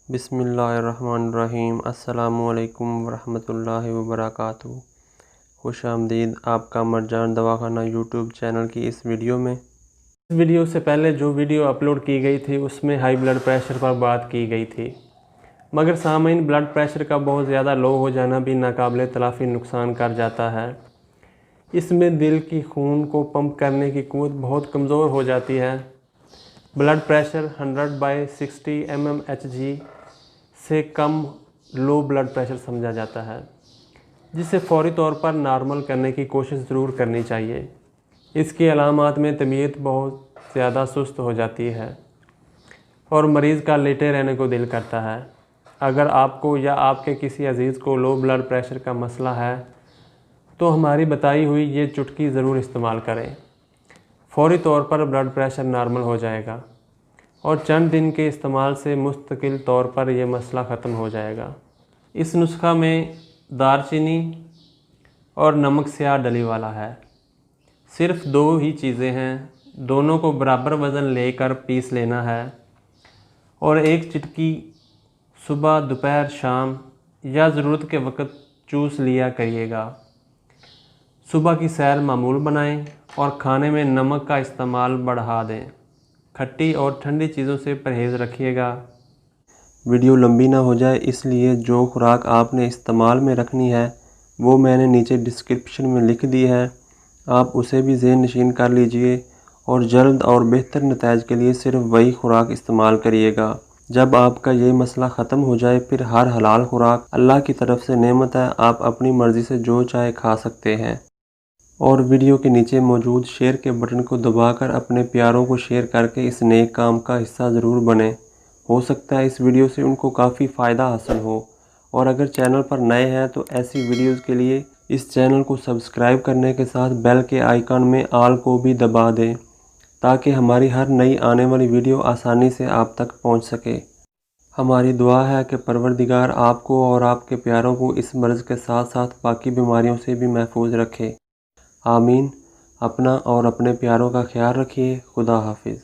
بسم اللہ الرحمن الرحیم۔ السلام علیکم ورحمۃ اللہ وبرکاتہ۔ خوش آمدید آپ کا مرجان دواخانہ یوٹیوب چینل کی اس ویڈیو میں۔ اس ویڈیو سے پہلے جو ویڈیو اپلوڈ کی گئی تھی اس میں ہائی بلڈ پریشر پر بات کی گئی تھی، مگر سامعین بلڈ پریشر کا بہت زیادہ لو ہو جانا بھی ناقابل تلافی نقصان کر جاتا ہے۔ اس میں دل کی خون کو پمپ کرنے کی قوت بہت کمزور ہو جاتی ہے۔ بلڈ پریشر 100/60 mmHg سے کم لو بلڈ پریشر سمجھا جاتا ہے، جسے فوری طور پر نارمل کرنے کی کوشش ضرور کرنی چاہیے۔ اس کی علامات میں طبیعت بہت زیادہ سست ہو جاتی ہے اور مریض کا لیٹے رہنے کو دل کرتا ہے۔ اگر آپ کو یا آپ کے کسی عزیز کو لو بلڈ پریشر کا مسئلہ ہے تو ہماری بتائی ہوئی یہ چٹکی ضرور استعمال کریں۔ فوری طور پر بلڈ پریشر نارمل ہو جائے گا اور چند دن کے استعمال سے مستقل طور پر یہ مسئلہ ختم ہو جائے گا۔ اس نسخہ میں دار چینی اور نمک سیاہ ڈلی والا ہے۔ صرف 2 ہی چیزیں ہیں، دونوں کو برابر وزن لے کر پیس لینا ہے اور ایک چٹکی صبح، دوپہر، شام یا ضرورت کے وقت چوس لیا کریے گا۔ صبح کی سیر معمول بنائیں اور کھانے میں نمک کا استعمال بڑھا دیں۔ کھٹی اور ٹھنڈی چیزوں سے پرہیز رکھیے گا۔ ویڈیو لمبی نہ ہو جائے اس لیے جو خوراک آپ نے استعمال میں رکھنی ہے وہ میں نے نیچے ڈسکرپشن میں لکھ دی ہے، آپ اسے بھی ذہن نشین کر لیجئے اور جلد اور بہتر نتائج کے لیے صرف وہی خوراک استعمال کریے گا۔ جب آپ کا یہ مسئلہ ختم ہو جائے پھر ہر حلال خوراک اللہ کی طرف سے نعمت ہے، آپ اپنی مرضی سے جو چاہے کھا سکتے ہیں۔ اور ویڈیو کے نیچے موجود شیئر کے بٹن کو دبا کر اپنے پیاروں کو شیئر کر کے اس نیک کام کا حصہ ضرور بنیں۔ ہو سکتا ہے اس ویڈیو سے ان کو کافی فائدہ حاصل ہو، اور اگر چینل پر نئے ہیں تو ایسی ویڈیوز کے لیے اس چینل کو سبسکرائب کرنے کے ساتھ بیل کے آئیکن میں آل کو بھی دبا دیں تاکہ ہماری ہر نئی آنے والی ویڈیو آسانی سے آپ تک پہنچ سکے۔ ہماری دعا ہے کہ پروردگار آپ کو اور آپ کے پیاروں کو اس مرض کے ساتھ ساتھ باقی بیماریوں سے بھی محفوظ رکھے۔ آمین۔ اپنا اور اپنے پیاروں کا خیال رکھیے۔ خدا حافظ۔